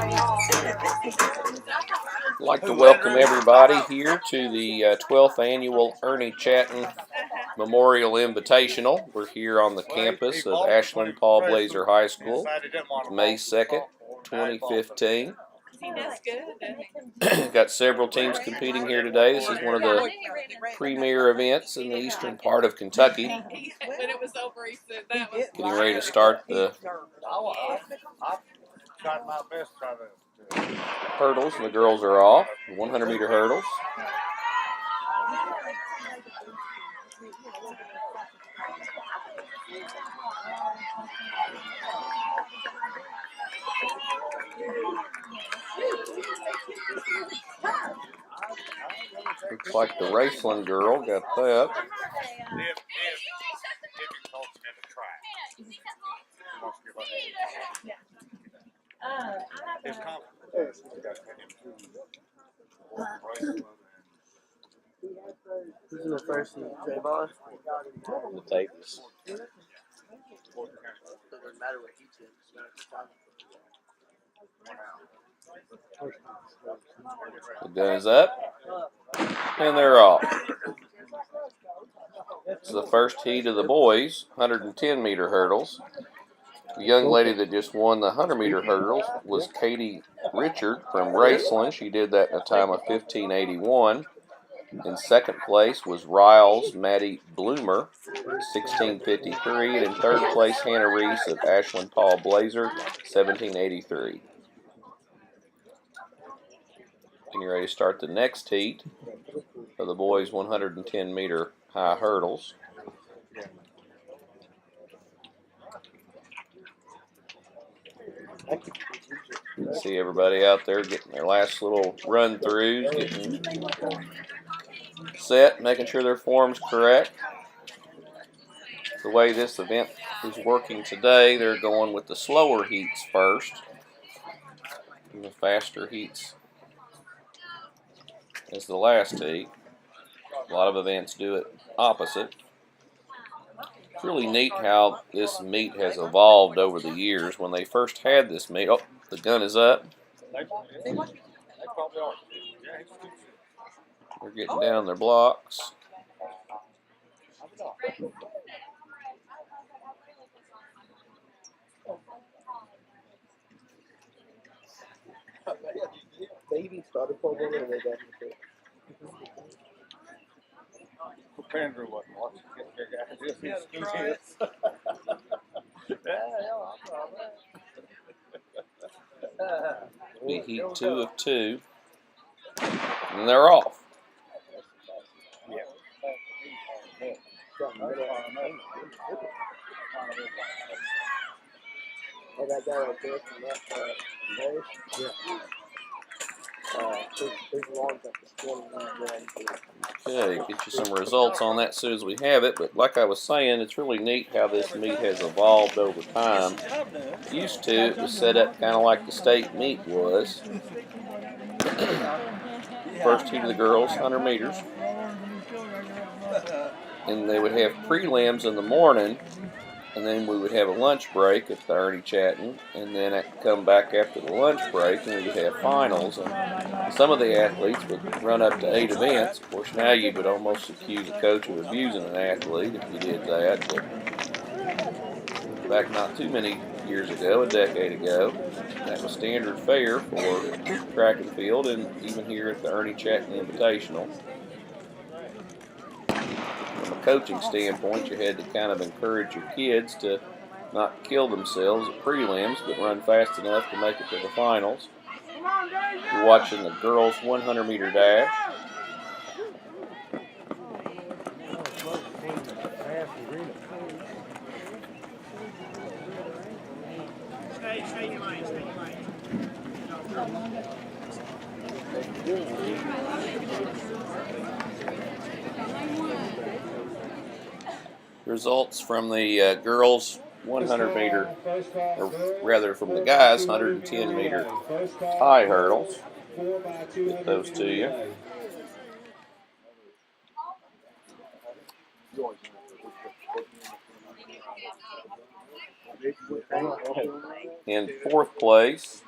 I'd like to welcome everybody here to the 12th Annual Ernie Chattin Memorial Invitational. We're here on the campus of Ashland Paul Blazer High School, May 2nd, 2015. Got several teams competing here today. This is one of the premier events in the eastern part of Kentucky. Getting ready to start the hurdles, and the girls are off. 100-meter hurdles. Looks like the Raceland girl got that. Who's in the first team? Trayvon? The Davis. It doesn't matter what he says. The gun is up, and they're off. This is the first heat of the boys, 110-meter hurdles. The young lady that just won the 100-meter hurdles was Katie Richard from Raceland. She did that in a time of 15:81. In second place was Riles Maddie Bloomer, 16:53. And in third place, Hannah Reese of Ashland Paul Blazer, 17:83. And you're ready to start the next heat of the boys' 110-meter high hurdles. You can see everybody out there getting their last little run-throughs, getting set, making sure their form's correct. The way this event is working today, they're going with the slower heats first, and the faster heats as the last heat. A lot of events do it opposite. It's really neat how this meet has evolved over the years. When they first had this meet, oh, the gun is up. They're getting down their blocks. They even started pole bowling and they got Andrew wasn't watching. Be heat 2 of 2. And they're off. Oh, that guy right there from that race? Yeah. His long's up to 21 Okay, get you some results on that as soon as we have it. But like I was saying, it's really neat how this meet has evolved over time. Used to, it was set up kind of like the state meet was. First heat of the girls, 100 meters. And they would have prelims in the morning, and then we would have a lunch break at the Ernie Chattin, and then I'd come back after the lunch break, and we would have finals. And some of the athletes would run up to 8 events. Of course, now you would almost accuse a coach of abusing an athlete if you did that. But back not too many years ago, a decade ago, that was standard fare for track and field, and even here at the Ernie Chattin Invitational. From a coaching standpoint, you had to kind of encourage your kids to not kill themselves at prelims, but run fast enough to make it to the finals. You're watching the girls' 100-meter dash. Results from the girls' 100-meter, or rather from the guys' 110-meter high hurdles. Get those to you. In fourth place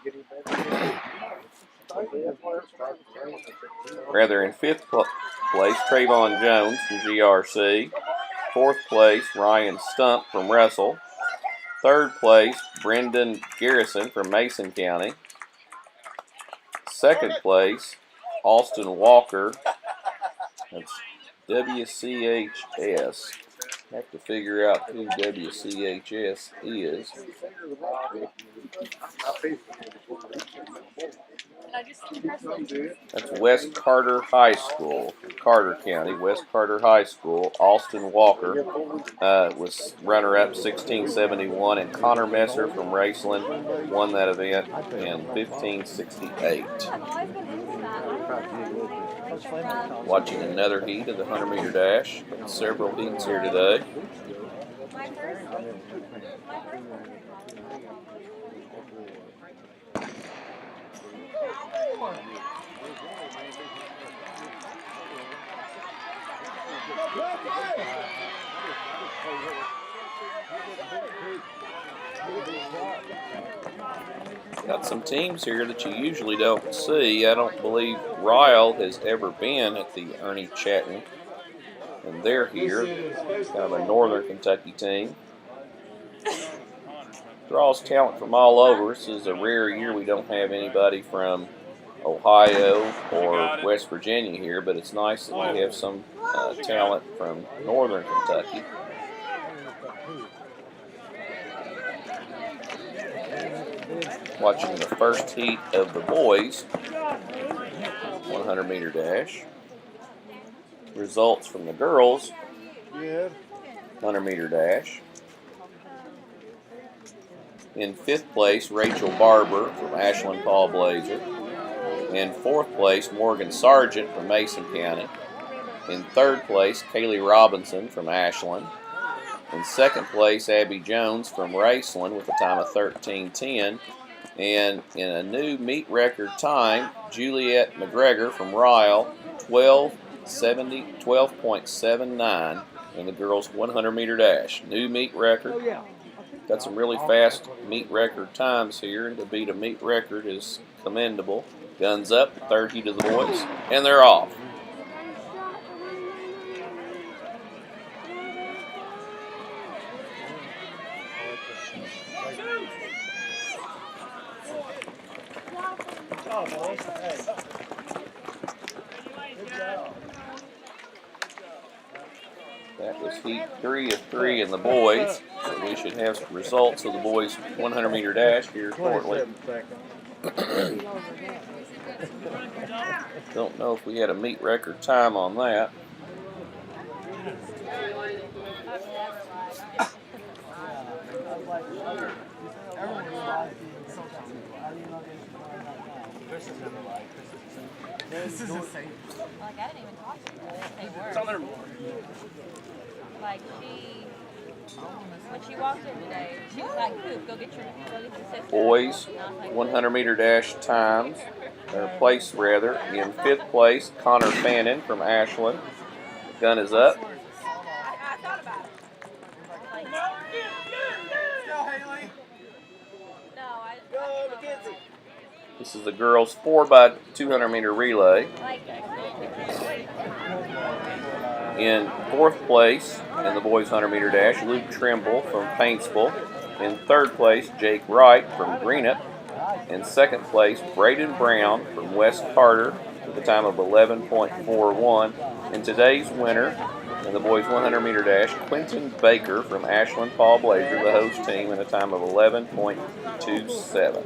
Rather, in 5th place, Trayvon Jones from GRC. 4th place, Ryan Stump from Russell. 3rd place, Brendan Garrison from Mason County. 2nd place, Austin Walker. That's WCHS. Have to figure out who WCHS is. That's West Carter High School, Carter County, West Carter High School. Austin Walker was runner-up 1671, and Connor Messer from Raceland won that event in 1568. Watching another heat of the 100-meter dash. Several heats here today. Got some teams here that you usually don't see. I don't believe Ryle has ever been at the Ernie Chattin, and they're here. Kind of a northern Kentucky team. Draws talent from all over. This is a rare year we don't have anybody from Ohio or West Virginia here, but it's nice that we have some talent from northern Kentucky. Watching the first heat of the boys 100-meter dash. Results from the girls 100-meter dash. In 5th place, Rachel Barber from Ashland Paul Blazer. In 4th place, Morgan Sargent from Mason County. In 3rd place, Kaylee Robinson from Ashland. In 2nd place, Abby Jones from Raceland with a time of 13:10. And in a new meet record time, Juliet McGregor from Ryle, 12.79 in the girls' 100-meter dash. New meet record. Got some really fast meet record times here, and to beat a meet record is commendable. Guns up, 3rd heat of the boys, and they're off. That was heat 3 of 3 in the boys. So we should have some results of the boys' 100-meter dash here shortly. Don't know if we had a meet record time on that. This is the same. Like, I didn't even talk to her. They were. It's on their board. Like, when she walked in today, she was like, Coop, go get your sister. Boys, 100-meter dash times, or place rather. In 5th place, Connor Fannin from Ashland. The gun is up. I thought about it. Like, go, Haley. No, I Mackenzie. This is the girls' 4x200-meter relay. In 4th place in the boys' 100-meter dash, Luke Trimble from Paintsville. In 3rd place, Jake Wright from Greenup. In 2nd place, Braden Brown from West Carter with a time of 11.41. And today's winner in the boys' 100-meter dash, Quentin Baker from Ashland Paul Blazer, the host team, in a time of 11.27.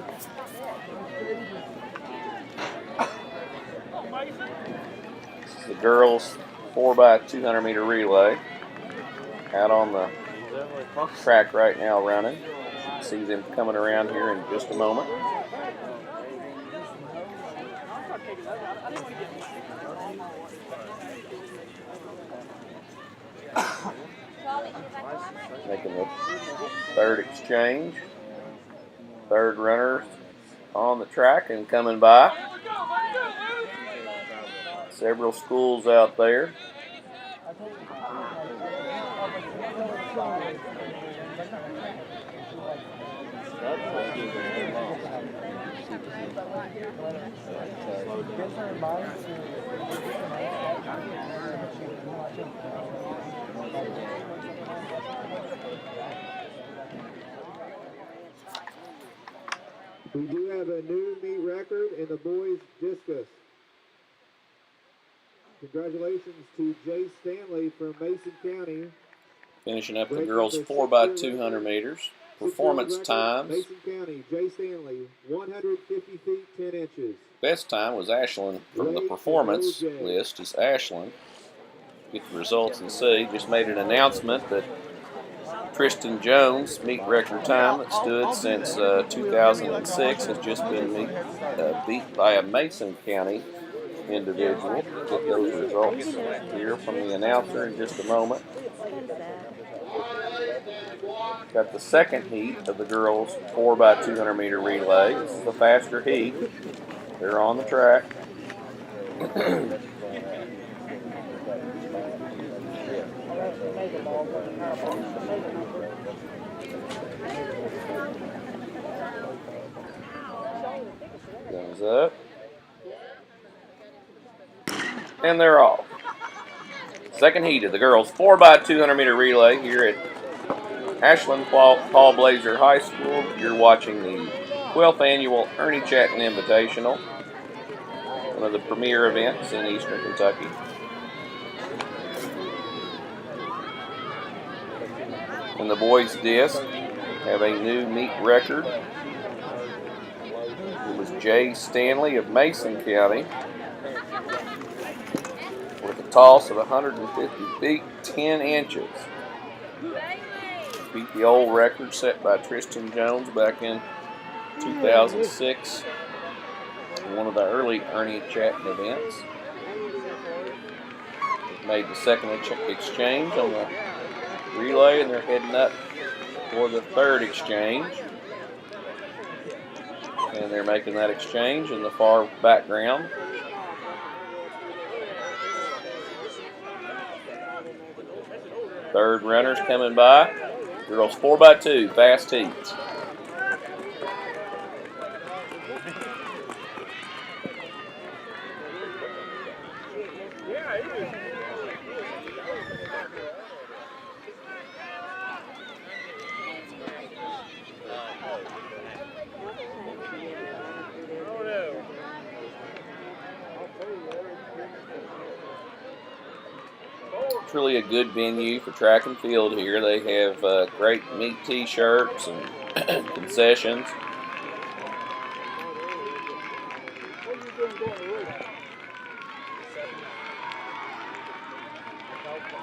This is the girls' 4x200-meter relay out on the track right now running. See them coming around here in just a moment. Making the 3rd exchange. 3rd runner on the track and coming by. Several schools out there. We do have a new meet record in the boys discus. Congratulations to Jay Stanley from Mason County. Finishing up the girls 4x200 meters. Performance times. Mason County, Jay Stanley, 150 feet, 10 inches. Best time was Ashlyn from the performance list is Ashlyn. Get the results and see. Just made an announcement that Tristan Jones' meet record time that stood since 2006 has just been beat by a Mason County individual. Get those results here from the announcer in just a moment. Got the second heat of the girls 4x200 meter relay. This is the faster heat. They're on the track. Guns up. And they're off. Second heat of the girls 4x200 meter relay here at Ashland Paul Blazer High School. You're watching the 12th annual Ernie Chattin Invitational, one of the premier events in Eastern Kentucky. And the boys' disc have a new meet record. It was Jay Stanley of Mason County with a toss of 150 feet, 10 inches. Beat the old record set by Tristan Jones back in 2006 in one of the early Ernie Chattin events. Made the second exchange on the relay, and they're heading up for the third exchange. And they're making that exchange in the far background. Third runner's coming by. Girls 4x2, fast heats. It's really a good venue for track and field here. They have great meat t-shirts and concessions.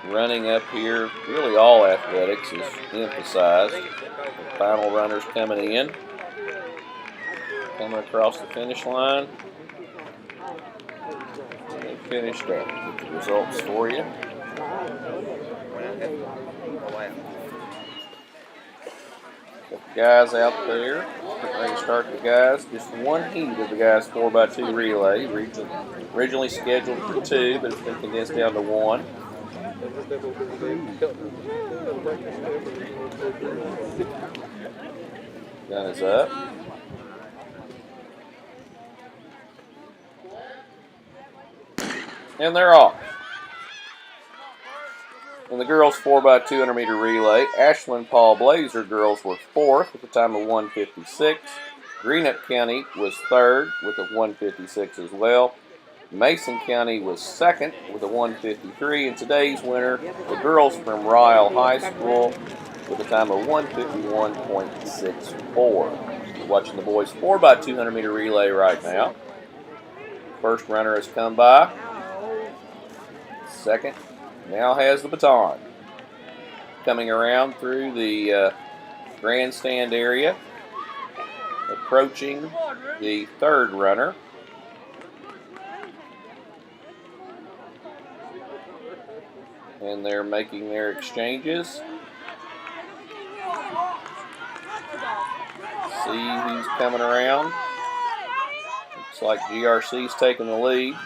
Running up here, really all athletics is emphasized. The final runners coming in. Coming across the finish line. They finished up. Get the results for you. Got the guys out there. Ready to start the guys. Just one heat of the guys 4x2 relay. Originally scheduled for 2, but it's been condensed down to 1. Gun is up. And they're off. In the girls 4x200 meter relay, Ashland Paul Blazer girls were 4th with a time of 1:56. Greenup County was 3rd with a 1:56 as well. Mason County was 2nd with a 1:53. And today's winner, the girls from Ryle High School with a time of 1:51.64. We're watching the boys 4x200 meter relay right now. First runner has come by. Second now has the baton. Coming around through the grandstand area, approaching the third runner. And they're making their exchanges. See who's coming around. Looks like GRC's taking the lead.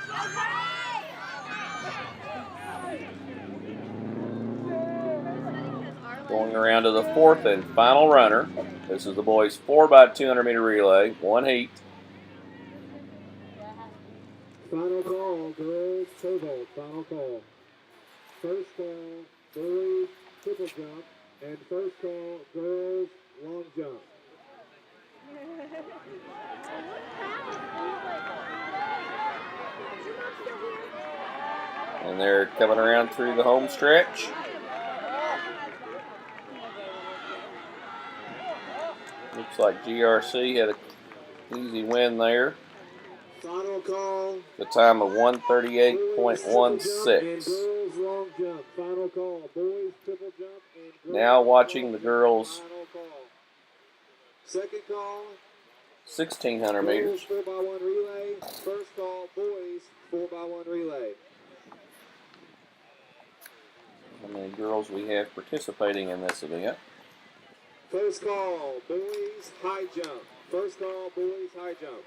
Going around to the fourth and final runner. This is the boys 4x200 meter relay, one heat. Final call, girls pole vault. Final call. First call, boys triple jump, and first call, girls long jump. And they're coming around through the home stretch. Looks like GRC had an easy win there. Final call. The time of Boys triple jump and 1:38.16. girls long jump. Final call. Boys triple jump and girls Now watching long the jump. girls' Final call. Second call. 1600 Girls meters. 4x1 relay. First call. Boys 4x1 relay. How many girls we have participating in this event? First call. Boys high jump. First call. Boys high jump.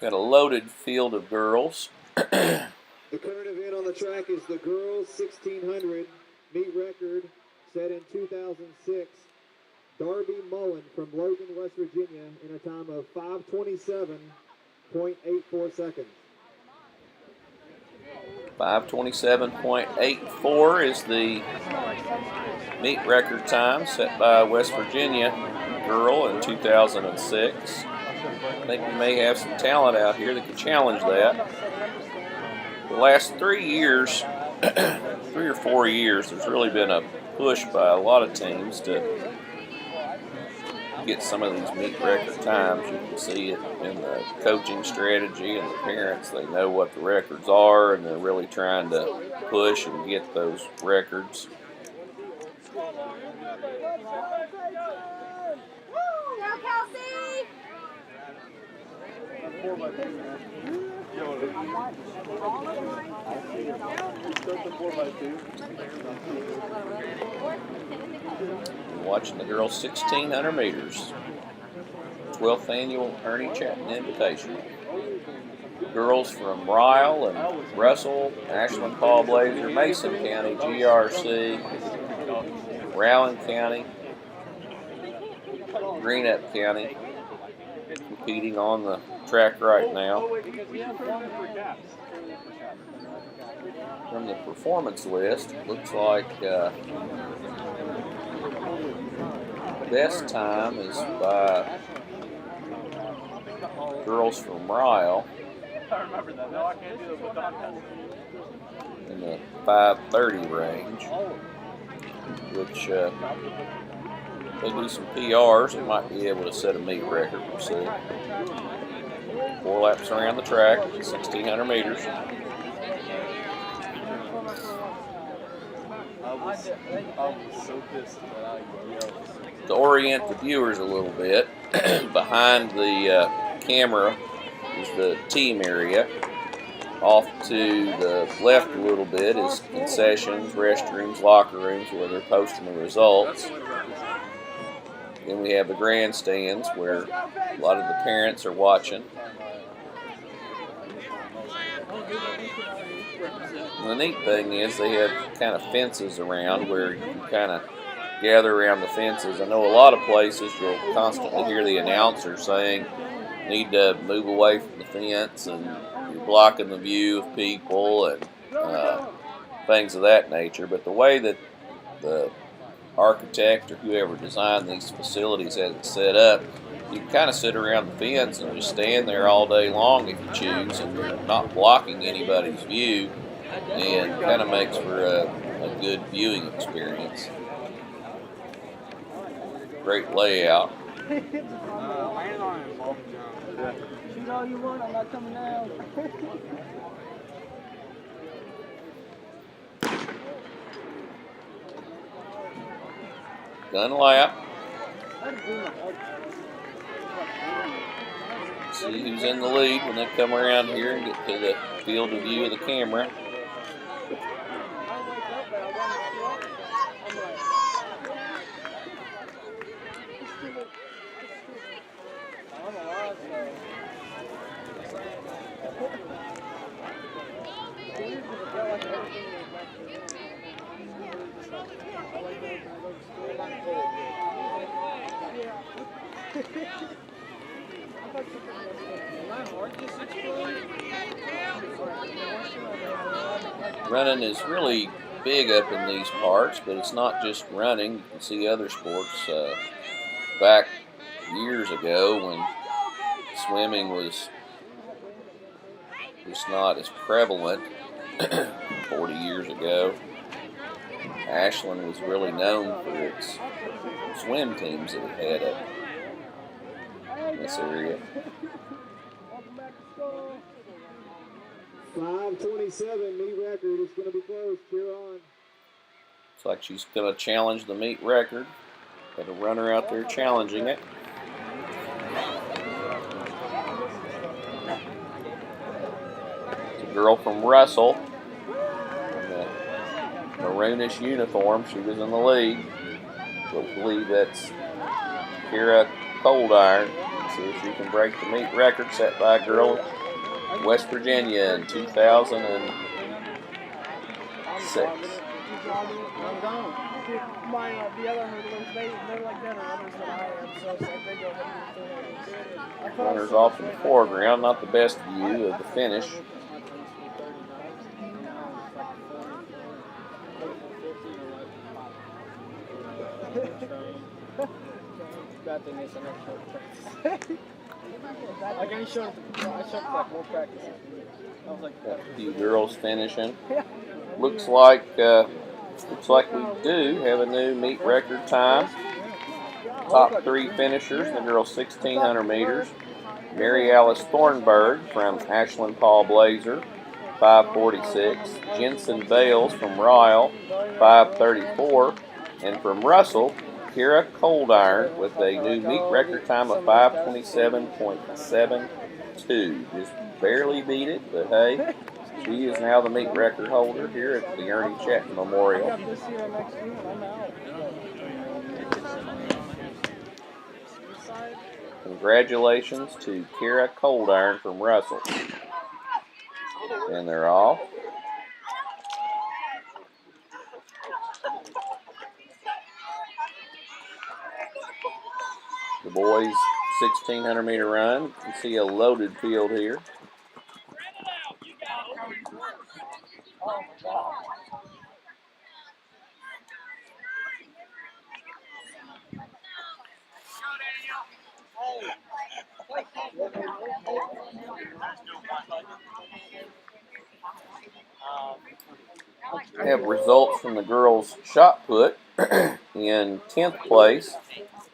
Got a loaded field of girls. The current event on the track is the girls 1600 meet record set in 2006. Darby Mullen from Logan, West Virginia in a time of 5:27.84 seconds. 5:27.84 is the meet record time set by a West Virginia girl in 2006. I think we may have some talent out here that could challenge that. The last 3 years, 3 or 4 years, there's really been a push by a lot of teams to get some of these meet record times. You can see it in the coaching strategy and the parents. They know what the records are, and they're really trying to push and get those records. Woo! Go, Kelsey! Watching the girls 1600 meters. 12th annual Ernie Chattin Invitational. Girls from Ryle and Russell, Ashland, Paul Blazer, Mason County, GRC, Rowan County, Greenup County competing on the track right now. From the performance list, it looks like best time is by girls from Ryle in the 5:30 range, which they do some PRs and might be able to set a meet record. We'll see. 4 laps around the track, 1600 meters. To orient the viewers a little bit, behind the camera is the team area. Off to the left a little bit is concessions, restrooms, locker rooms where they're posting the results. Then we have the grandstands where a lot of the parents are watching. And the neat thing is they have kind of fences around where you can kind of gather around the fences. I know a lot of places you'll constantly hear the announcer saying, need to move away from the fence and you're blocking the view of people and things of that nature. But the way that the architect or whoever designed these facilities has it set up, you can kind of sit around the fence and just stand there all day long if you choose, and you're not blocking anybody's view, and kind of makes for a good viewing experience. Great layout. Shoot all you want, I'm not coming down. Gun lap. See who's in the lead when they come around here and get to the field of view of the camera. Running is really big up in these parts, but it's not just running. You can see other sports back years ago when swimming was just not as prevalent. 40 years ago, Ashland was really known for its swim teams that it had up in this area. 5:27 meet record is going to be close. Cheer on. Looks like she's going to challenge the meet record. Got a runner out there challenging it. It's a girl from Russell in the maroonish uniform. She was in the lead. We'll believe that's Kira Coldiron. See if she can break the meet record set by a girl in West Virginia in 2006. Runners off in the foreground, not the best view of the finish. Bad thing is I never showed practice. Like I showed like more practice. I was like, Got a few girls finishing. Looks like we do have a new meet record time. Top three finishers, the girls 1600 meters. Mary Alice Thornburg from Ashland Paul Blazer, 5:46. Jensen Bales from Ryle, 5:34. And from Russell, Kira Coldiron with a new meet record time of 5:27.72. Just barely beat it, but hey, she is now the meet record holder here at the Ernie Chattin Memorial. Congratulations to Kira Coldiron from Russell. And they're off. The boys' 1600 meter run. You can see a loaded field here. We have results from the girls' shot put. In 10th place,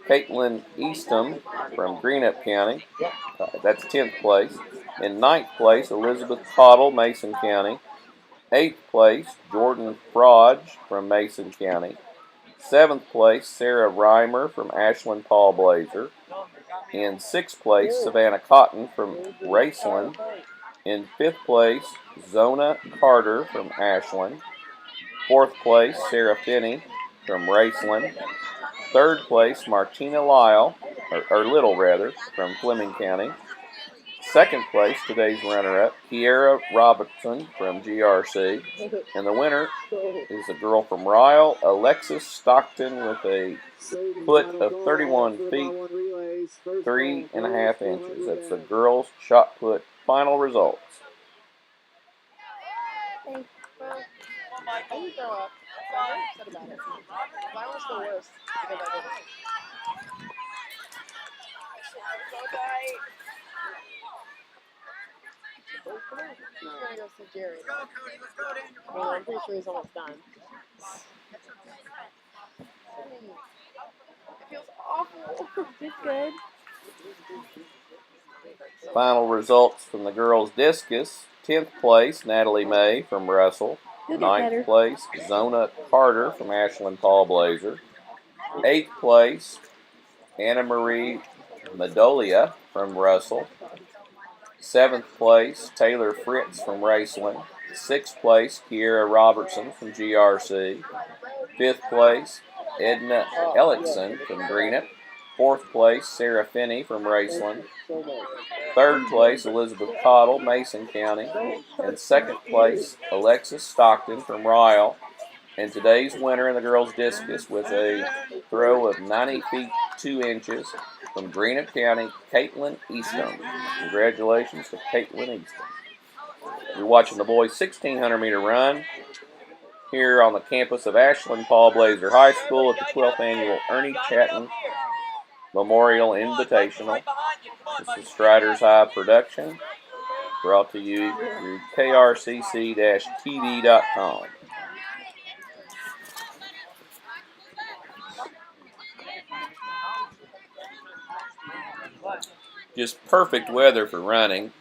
Caitlin Eastham from Greenup County. That's 10th place. In 9th place, Elizabeth Cottle, Mason County. 8th place, Jordan Frodge from Mason County. 7th place, Sarah Reimer from Ashland Paul Blazer. In 6th place, Savannah Cotton from Raceland. In 5th place, Zona Carter from Ashland. 4th place, Sarah Finney from Raceland. 3rd place, Martina Little from Fleming County. 2nd place, today's runner-up, Kiera Robertson from GRC. And the winner is a girl from Ryle, Alexis Stockton, with a foot of 31 feet, 3.5 inches. That's the girls' shot put final results. I didn't throw up. I'm very upset about it. Mine was the worst because I didn't. I'm gonna go see Jerry. Well, I'm pretty sure he's almost done. It feels awful. It's good. Final results from the girls' discus. 10th place, Natalie May from Russell. 9th place, Zona Carter from Ashland Paul Blazer. 8th place, Anna Marie Madolia from Russell. 7th place, Taylor Fritz from Raceland. 6th place, Kiera Robertson from GRC. 5th place, Edna Ellickson from Greenup. 4th place, Sarah Finney from Raceland. 3rd place, Elizabeth Cottle, Mason County. And 2nd place, Alexis Stockton from Ryle. And today's winner in the girls' discus with a throw of 90 feet 2 inches from Greenup County, Caitlin Easton. Congratulations to Caitlin Easton. You're watching the boys' 1,600 meter run here on the campus of Ashland Paul Blazer High School at the 12th annual Ernie Chattin Memorial Invitational. This is Strider's High production, brought to you through krcc-tv.com. Just perfect weather for running.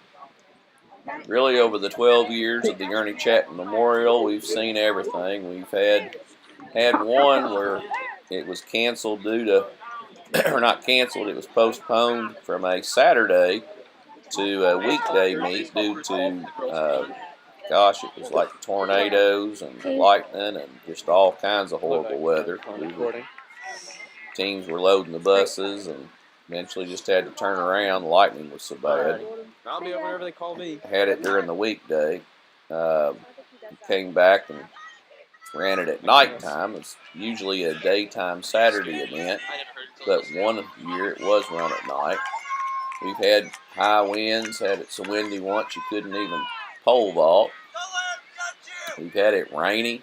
Really, over the 12 years of the Ernie Chattin Memorial, we've seen everything. We've had one where it was canceled due to, or not canceled, it was postponed from a Saturday to a weekday meet due to, gosh, it was like tornadoes and lightning and just all kinds of horrible weather. Teams were loading the buses and eventually just had to turn around. The lightning was so bad. I'll be over whenever they call me. Had it during the weekday. Came back and ran it at nighttime. It's usually a daytime Saturday event, but one year it was run at night. We've had high winds, had it so windy once you couldn't even pole vault. We've had it rainy.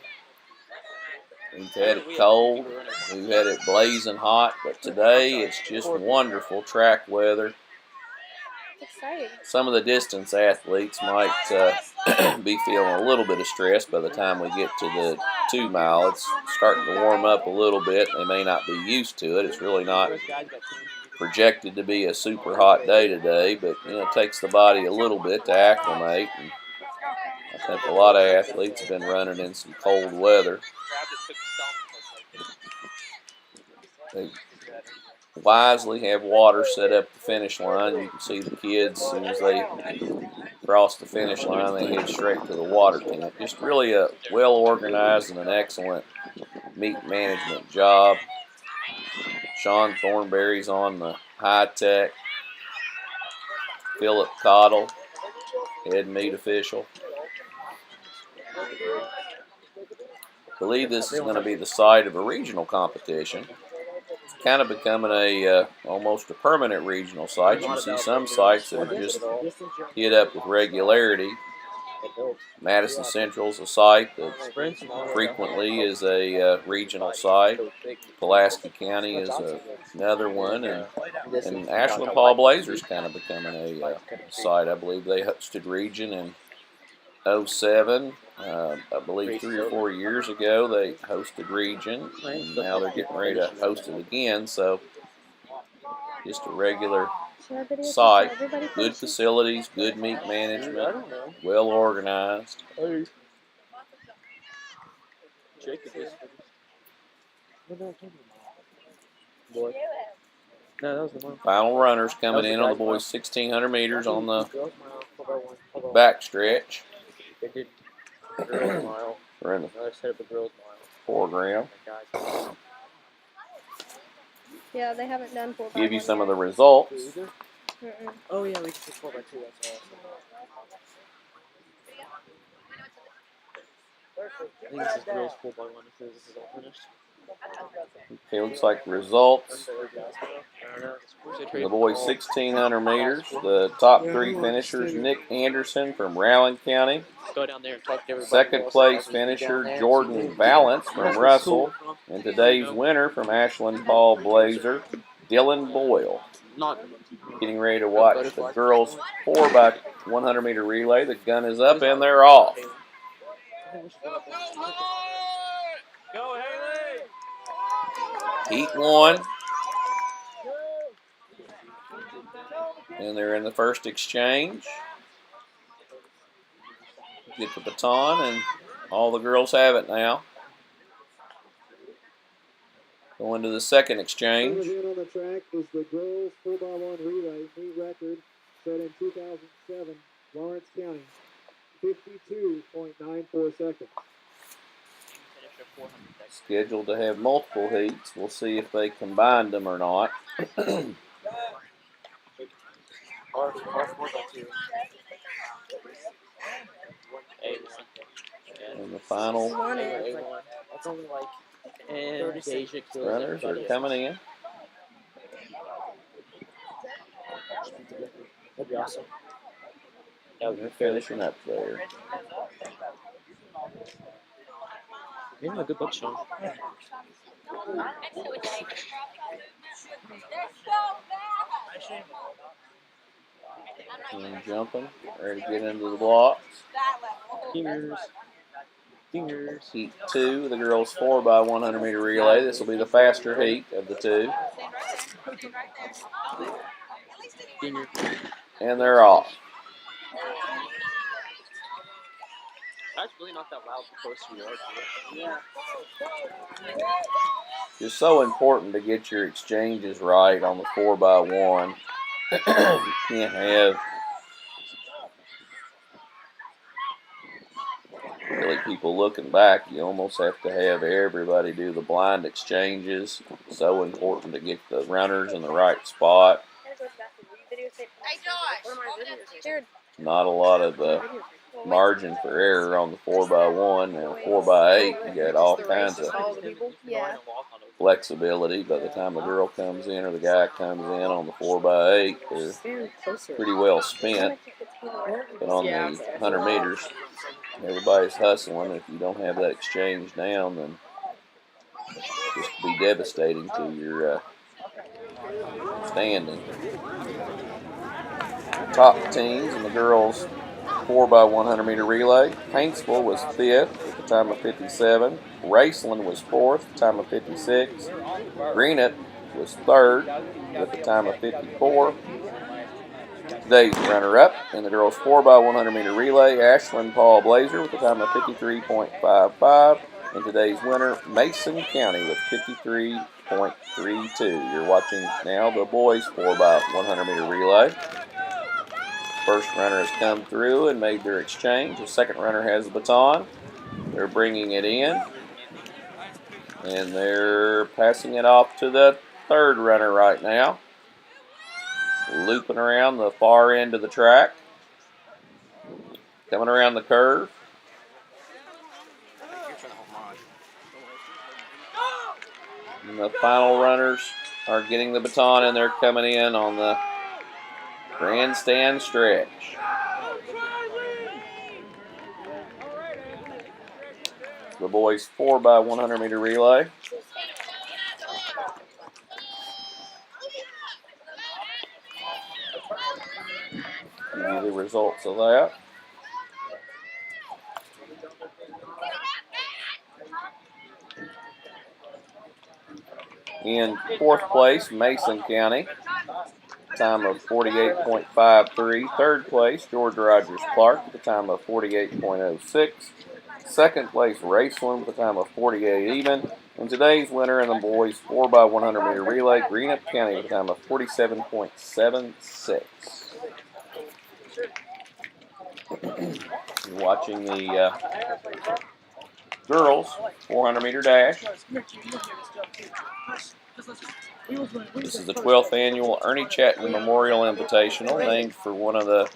We've had it cold. We've had it blazing hot, but today it's just wonderful track weather. Exciting. Some of the distance athletes might be feeling a little bit of stress by the time we get to the 2 mile. It's starting to warm up a little bit. They may not be used to it. It's really not projected to be a super hot day today, but it takes the body a little bit to acclimate. And I think a lot of athletes have been running in some cold weather. They wisely have water set up the finish line. You can see the kids, as soon as they cross the finish line, they head straight to the water tent. Just really a well-organized and an excellent meet management job. Sean Thornberry's on the high-tech. Philip Cottle, head meet official. I believe this is going to be the site of a regional competition. It's kind of becoming a almost a permanent regional site. You see some sites that are just hit up with regularity. Madison Central's a site that frequently is a regional site. Pulaski County is another one, and Ashland Paul Blazer's kind of becoming a site. I believe they hosted region in 07. I believe 3 or 4 years ago they hosted region, and now they're getting ready to host it again. So just a regular site, good facilities, good meet management, well organized. Final runners coming in on the boys' 1,600 meters on the backstretch. We're in the program. Yeah, they haven't done 4x1 Give you some yet. of the results. Oh yeah, we just did 4x2. That's awesome. I think this is girls 4x1. This is all finished. Okay, looks like results. The boys 1,600 meters. The top 3 finishers: Nick Anderson from Rowan County. Go down there and talk to everybody. Second place finisher Jordan Valance from Russell. And today's winner from Ashland Paul Blazer, Dylan Boyle. Getting ready to watch the girls 4x100 meter relay. The gun is up and they're off. Go, Haley! Heat 1. And they're in the first exchange. Get the baton, and all the girls have it now. Going to the second exchange. Coming in on the track is the girls 4x1 relay meet record set in 2007, Lawrence County, 52.94 seconds. Scheduled to have multiple heats. We'll see if they combined them or not. And the final That's only like 30 runners are coming in. That'd be awesome. They're finishing up there. Give him a good book show. And jumping, ready to get into the blocks. Fingers. Fingers. Heat 2, the girls 4x100 meter relay. This will be the faster heat of the two. Fingers. And they're off. That's really not that loud close to your yard. It's so important to get your exchanges right on the 4x1. You can't have really people looking back. You almost have to have everybody do the blind exchanges. So important to get the runners in the right spot. Hey Josh, Not a lot of margin for error on the 4x1. Now 4x8, you got all kinds of flexibility. By the time a girl comes in or the guy comes in on the 4x8, they're pretty well spent. But on the 100 meters, everybody's hustling. If you don't have that exchange down, then this could be devastating to your standing. Top teams in the girls 4x100 meter relay. Paintsville was 5th with a time of 57. Raceland was 4th, time of 56. Greenup was 3rd with a time of 54. Today's runner-up in the girls 4x100 meter relay, Ashland Paul Blazer with a time of 53.55. And today's winner, Mason County with 53.32. You're watching now the boys 4x100 meter relay. First runner has come through and made their exchange. The second runner has the baton. They're bringing it in. And they're passing it off to the third runner right now. Looping around the far end of the track. Coming around the curve. And the final runners are getting the baton and they're coming in on the grandstand stretch. The boys 4x100 meter relay. Give you the results of that. In 4th place, Mason County, time of 48.53. 3rd place, George Rogers Clark, with a time of 48.06. 2nd place, Raceland, with a time of 48 even. And today's winner in the boys 4x100 meter relay, Greenup County, with a time of 47.76. You're watching the girls 400 meter dash. This is the 12th annual Ernie Chattin Memorial Invitational, named for one of the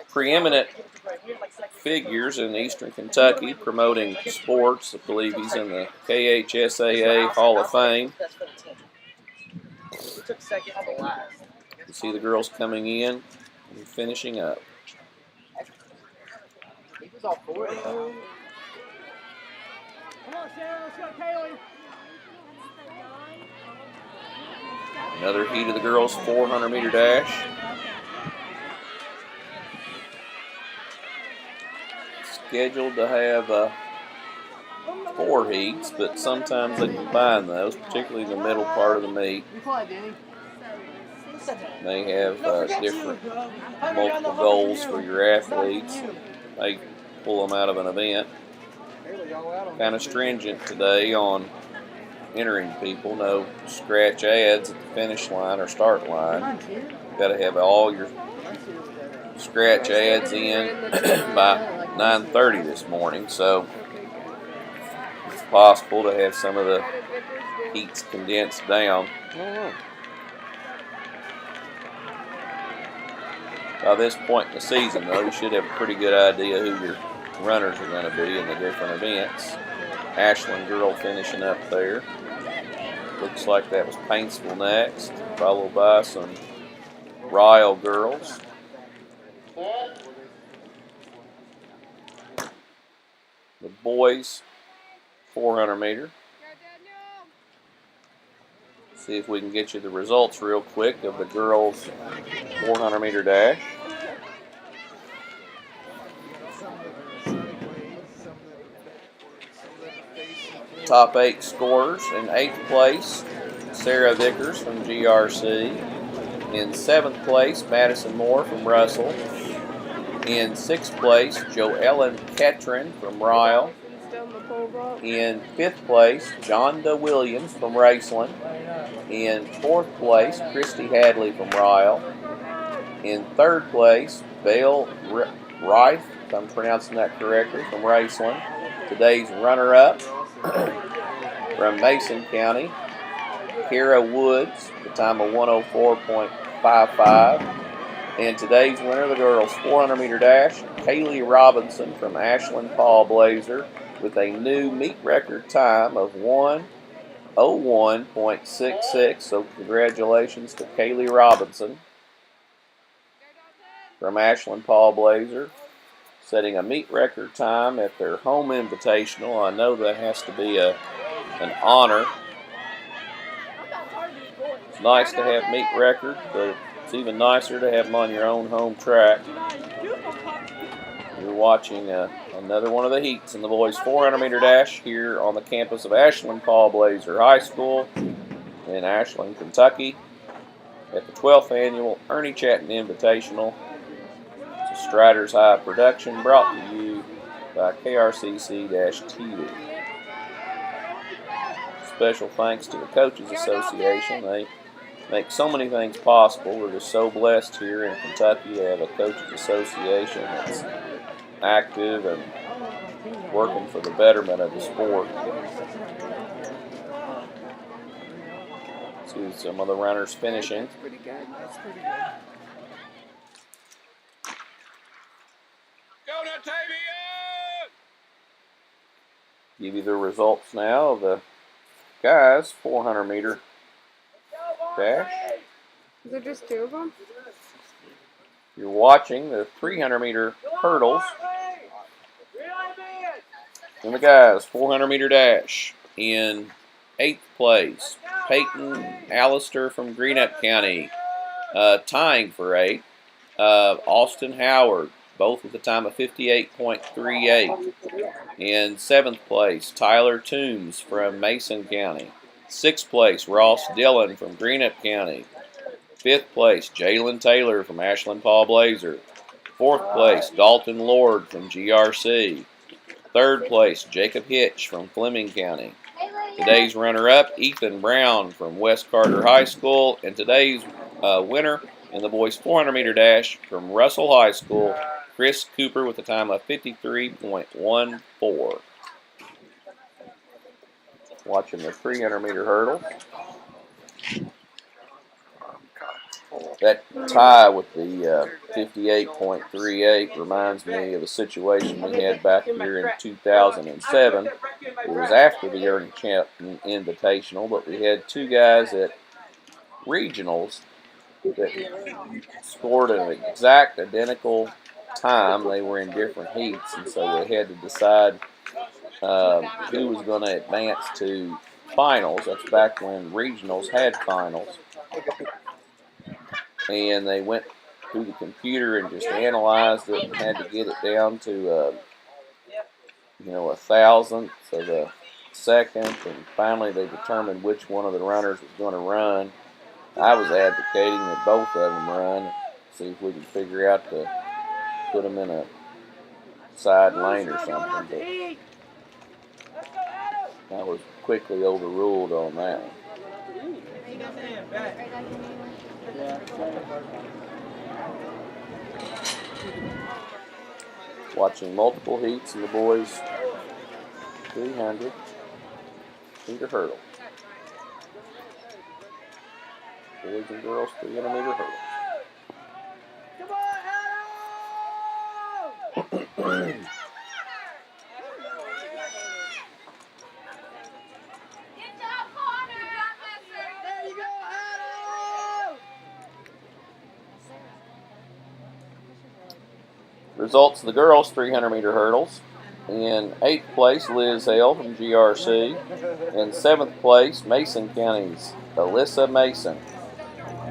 preeminent figures in Eastern Kentucky promoting sports. I believe he's in the KHSAA Hall of Fame. You see the girls coming in and finishing up. Come on, Sarah, let's go, Kaylee. Another heat of the girls 400 meter dash. Scheduled to have 4 heats, but sometimes they combine those, particularly in the middle part of the meet. They have different multiple goals for your athletes. They pull them out of an event. Kind of stringent today on entering people. No scratch ads at the finish line or start line. Got to have all your scratch ads in by 9:30 this morning, so it's possible to have some of the heats condensed down. By this point in the season, though, you should have a pretty good idea who your runners are going to be in the different events. Ashland girl finishing up there. Looks like that was Paintsville next, followed by some Ryle girls. The boys 400 meter. See if we can get you the results real quick of the girls 400 meter dash. Top 8 scorers. In 8th place, Sarah Vickers from GRC. In 7th place, Madison Moore from Russell. In 6th place, Joellen Ketron from Ryle. In 5th place, Jonda Williams from Raceland. In 4th place, Christy Hadley from Ryle. In 3rd place, Bale Reif, if I'm pronouncing that correctly, from Raceland. Today's runner-up from Mason County, Kara Woods, the time of 104.55. And today's winner of the girls' 400 meter dash, Kaylee Robinson from Ashland Paul Blazer, with a new meet record time of 1:01.66. So congratulations to Kaylee Robinson from Ashland Paul Blazer, setting a meet record time at their home invitational. I know that has to be an honor. It's nice to have meet record, but it's even nicer to have them on your own home track. You're watching another one of the heats in the boys' 400 meter dash here on the campus of Ashland Paul Blazer High School in Ashland, Kentucky, at the 12th annual Ernie Chattin Invitational. It's a Striders High production brought to you by KRCC-TV. Special thanks to the Coaches Association. They make so many things possible. We're just so blessed here in Kentucky to have a Coaches Association that's active and working for the betterment of the sport. See some of the runners finishing. That's pretty good. That's pretty good. Go, Natavian! Give you the results now of the guys' 400 meter dash. Is there just 2 of them? You're watching the 300 meter hurdles. And the guys' 400 meter dash. In 8th place, Peyton Allister from Greenup County, tying for 8th. Austin Howard, both with a time of 58.38. In 7th place, Tyler Toombs from Mason County. 6th place, Ross Dillon from Greenup County. 5th place, Jalen Taylor from Ashland Paul Blazer. 4th place, Dalton Lord from GRC. 3rd place, Jacob Hitch from Fleming County. Today's runner-up, Ethan Brown from West Carter High School. And today's winner in the boys' 400 meter dash from Russell High School, Chris Cooper, with a time of 53.14. Watching the 300 meter hurdle. That tie with the 58.38 reminds me of a situation we had back here in 2007. It was after the Ernie Chattin Invitational, but we had 2 guys at regionals that scored an exact identical time. They were in different heats, and so we had to decide who was going to advance to finals. That's back when regionals had finals. And they went through the computer and just analyzed it and had to get it down to, 1,000th of a second. And finally they determined which one of the runners was going to run. I was advocating that both of them run, see if we could figure out to put them in a side lane or something. But I was quickly overruled on that one. Watching multiple heats in the boys' 300 meter hurdle. Boys and girls 300 meter hurdle. Results of the girls 300-meter hurdles. In 8th place, Liz Hale from GRC. In 7th place, Mason County's Alyssa Mason.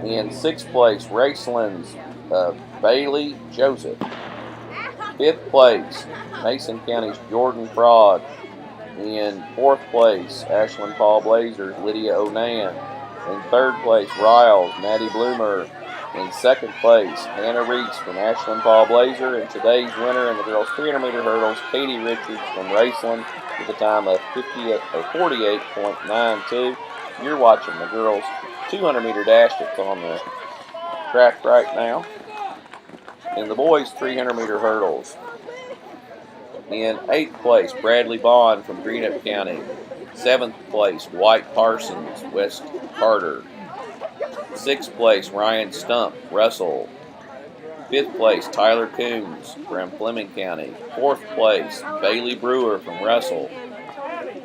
In 6th place, Raceland's Bailey Joseph. 5th place, Mason County's Jordan Fraud. In 4th place, Ashland Paul Blazers Lydia Onan. In 3rd place, Riles Maddie Bloomer. In 2nd place, Hannah Reese from Ashland Paul Blazer. And today's winner in the girls 300-meter hurdles, Katie Richards from Raceland with a time of 48.92. You're watching the girls 200-meter dash that's on the track right now. In the boys 300-meter hurdles, in 8th place, Bradley Bond from Greenup County. 7th place, White Parsons, West Carter. 6th place, Ryan Stump, Russell. 5th place, Tyler Coons from Fleming County. 4th place, Bailey Brewer from Russell.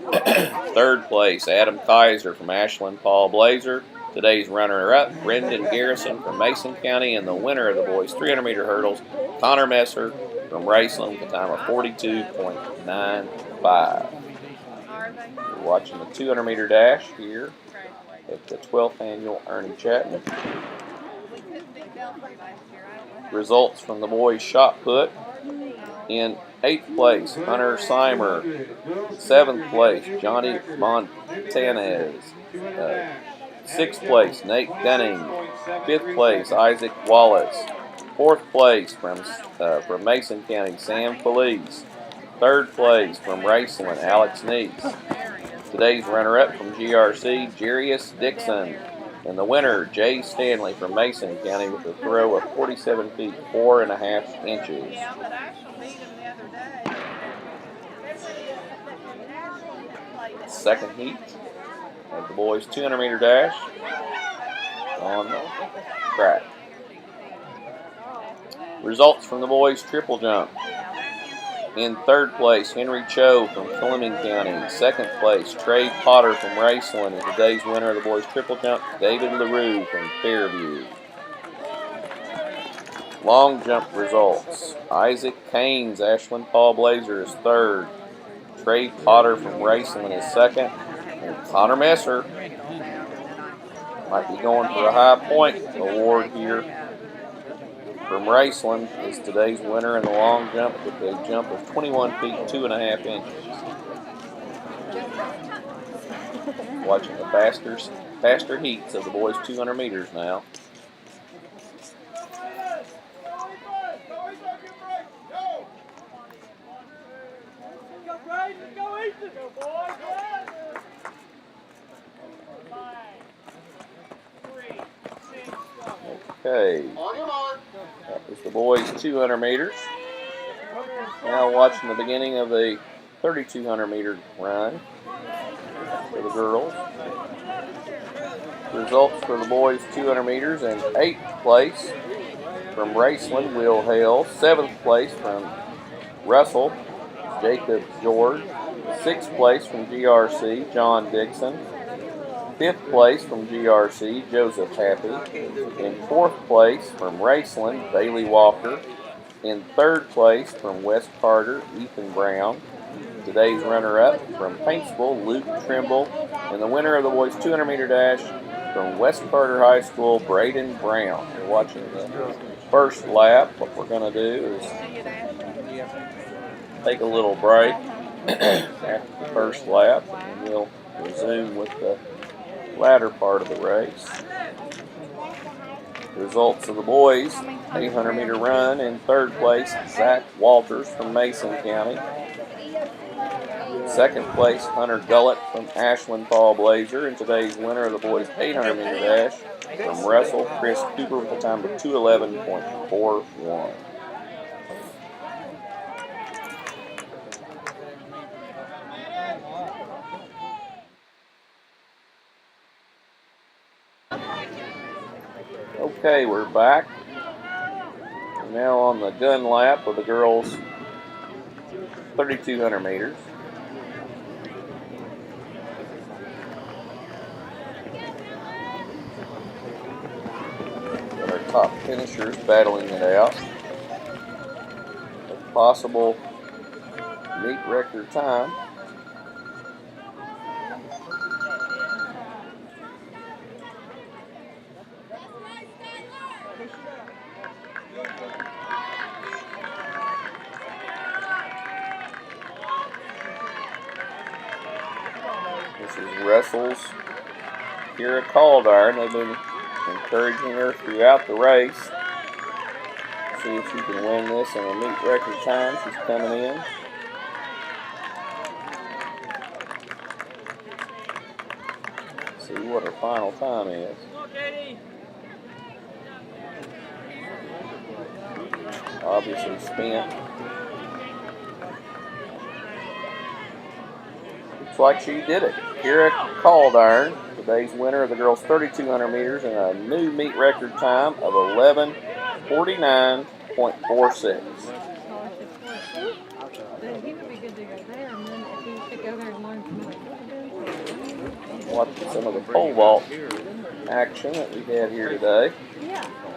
3rd place, Adam Kaiser from Ashland Paul Blazer. Today's runner-up, Brendan Garrison from Mason County. And the winner of the boys 300-meter hurdles, Connor Messer from Raceland with a time of 42.95. You're watching the 200-meter dash here at the 12th annual Ernie Chattin. Results from the boys shot put. In 8th place, Hunter Seimer. 7th place, Johnny Montanez. 6th place, Nate Gunning. 5th place, Isaac Wallace. 4th place from Mason County, Sam Felice. 3rd place from Raceland, Alex Neese. Today's runner-up from GRC, Jarius Dixon. And the winner, Jay Stanley from Mason County with a throw of 47 feet 4.5 inches. Second heat of the boys 200-meter dash on the track. Results from the boys triple jump. In 3rd place, Henry Cho from Fleming County. 2nd place, Trey Potter from Raceland. And today's winner of the boys triple jump, David LaRue from Fairview. Long jump results. Isaac Caines, Ashland Paul Blazer is 3rd. Trey Potter from Raceland is 2nd. And Connor Messer might be going for a high point award here from Raceland is today's winner in the long jump with a jump of 21 feet 2.5 inches. Watching the faster heats of the boys 200 meters now. Okay, that was the boys 200 meters. Now watching the beginning of the 3,200 meter run for the girls. Results for the boys 200 meters in 8th place from Raceland, Will Hale. 7th place from Russell, Jacob George. 6th place from GRC, John Dixon. 5th place from GRC, Joseph Happy. In 4th place from Raceland, Bailey Walker. In 3rd place from West Carter, Ethan Brown. Today's runner-up from Paintsville, Luke Trimble. And the winner of the boys 200 meter dash from West Carter High School, Braden Brown. You're watching the first lap. What we're going to do is take a little break after the first lap, and we'll resume with the latter part of the race. Results of the boys 800 meter run. In 3rd place, Zach Walters from Mason County. 2nd place, Hunter Gullett from Ashland Paul Blazer. And today's winner of the boys 800 meter dash from Russell, Chris Cooper with a time of 2:11.41. Okay, we're back. We're now on the gun lap of the girls 3,200 meters. Got our top finishers battling it out. possible meet record time. This is Russell's Kira Caldarn. They've been encouraging her throughout the race. See if she can win this in a meet record time. She's coming in. See what her final time is. Obviously spent. Looks like she did it. Kira Caldarn, today's winner of the girls' 3,200 meters, and a new meet record time of 11:49.46. He would be good to go there, and then if he could go there and learn from like Watch some of the pole vault action that we had here today.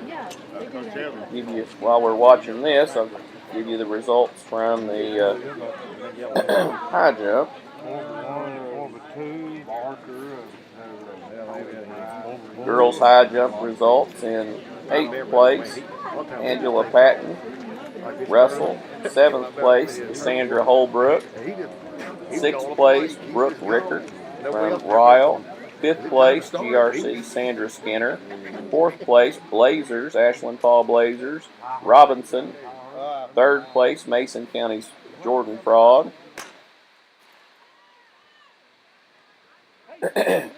yeah, they do that. Give you, while we're watching this, I'll give you the results from the high jump. Girls high jump results: in 8th place, Angela Patton Russell. 7th place, Sandra Holbrook. 6th place, Brooke Rickard from Ryle. 5th place, GRC Sandra Skinner. 4th place, Blazers, Ashlyn Paul Blazers, Robinson. 3rd place, Mason County's Jordan Frog.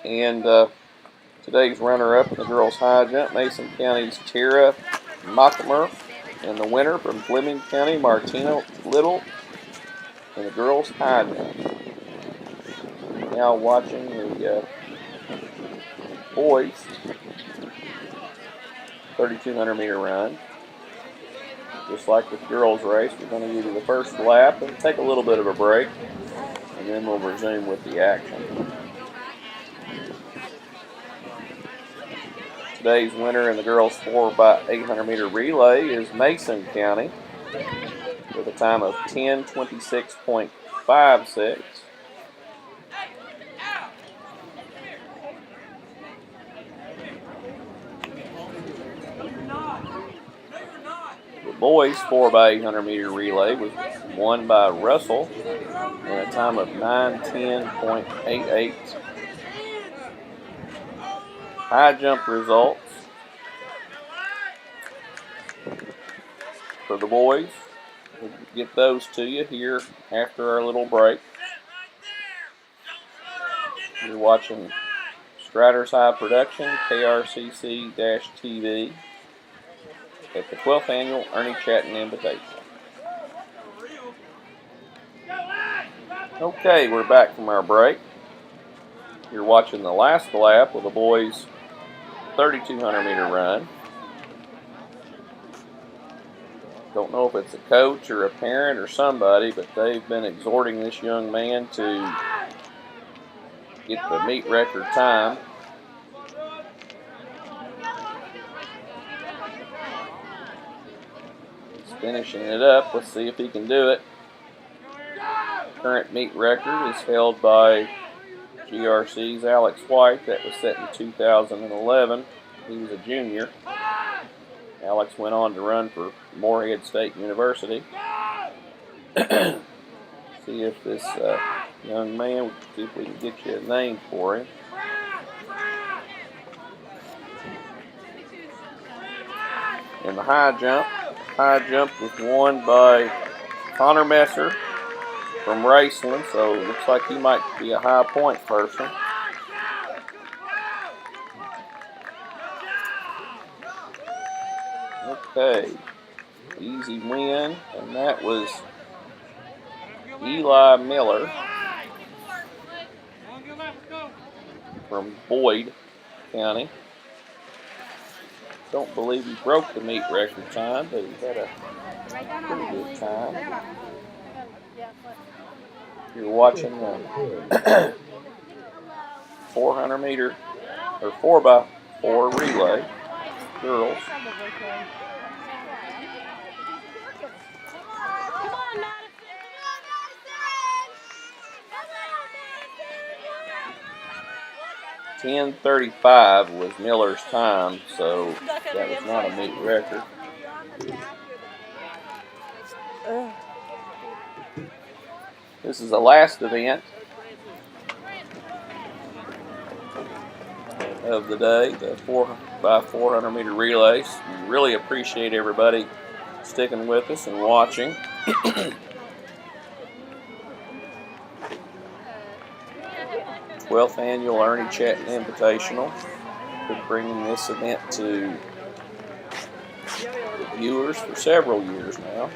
And today's runner-up in the girls' high jump, Mason County's Tara Mockamer. And the winner from Fleming County, Martina Little, in the girls' high jump. Now watching the boys' 3,200 meter run. Just like with girls' race, we're going to give you the first lap and take a little bit of a break, and then we'll resume with the action. Today's winner in the girls' 4x800 meter relay is Mason County with a time of 10:26.56. The boys' 4x800 meter relay was won by Russell in a time of 9:10.88. High jump results for the boys. We'll get those to you here after our little break. You're watching Striders High Production, KRCC-TV, at the 12th Annual Ernie Chattin Invitational. Okay, we're back from our break. You're watching the last lap of the boys' 3,200 meter run. Don't know if it's a coach or a parent or somebody, but they've been exhorting this young man to get the meet record time. He's finishing it up. Let's see if he can do it. Current meet record is held by GRC's Alex White. That was set in 2011. He was a junior. Alex went on to run for Morehead State University. See if this young man, see if we can get you a name for him. In the high jump was won by Connor Messer from Raceland, so it looks like he might be a high point person. Okay, easy win, and that was Eli Miller from Boyd County. Don't believe he broke the meet record time, but he had a pretty good time. You're watching the 400 meter or 4x4 relay girls. 10:35 was Miller's time, so that was not a meet record. This is the last event of the day, the 4x400 meter relays. We really appreciate everybody sticking with us and watching. 12th annual Ernie Chattin Invitational. Been bringing this event to the viewers for several years now.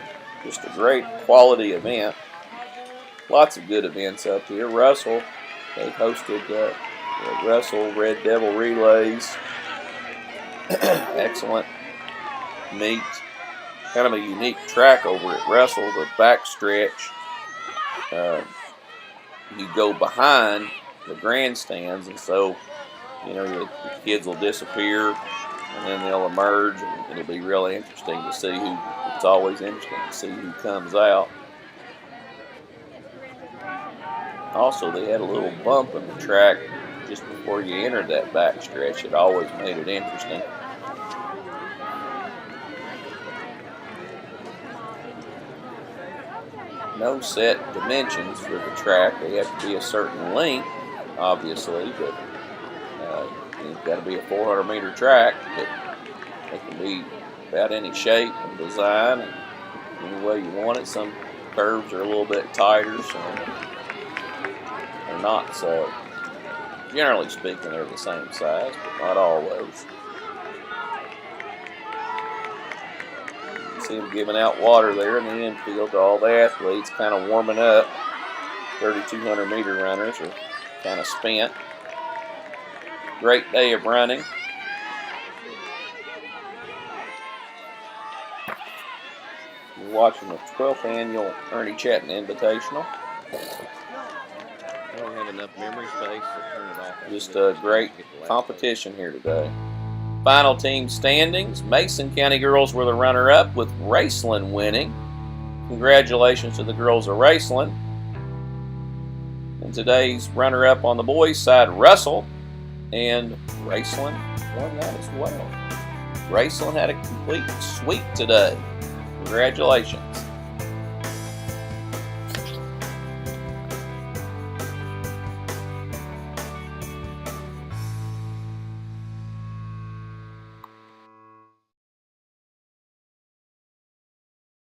Just a great quality event. Lots of good events up here. Russell, they hosted the Russell Red Devil Relays. Excellent meet. Kind of a unique track over at Russell, the backstretch. You go behind the grandstands, and so the kids will disappear and then they'll emerge, and it'll be really interesting to see who. It's always interesting to see who comes out. Also, they had a little bump in the track just before you entered that backstretch. It always made it interesting. No set dimensions for the track. They have to be a certain length, obviously, but it's got to be a 400 meter track. But they can be about any shape and design and any way you want it. Some curves are a little bit tighter, some are not. So generally speaking, they're the same size, but not always. See them giving out water there in the infield to all the athletes, kind of warming up. 3,200 meter runners are kind of spent. Great day of running. You're watching the 12th annual Ernie Chattin Invitational. I don't have enough memory space to turn it off. Just a great competition here today. Final team standings. Mason County girls were the runner-up, with Raceland winning. Congratulations to the girls of Raceland. And today's runner-up on the boys' side, Russell, and Raceland won that as well. Raceland had a complete sweep today. Congratulations.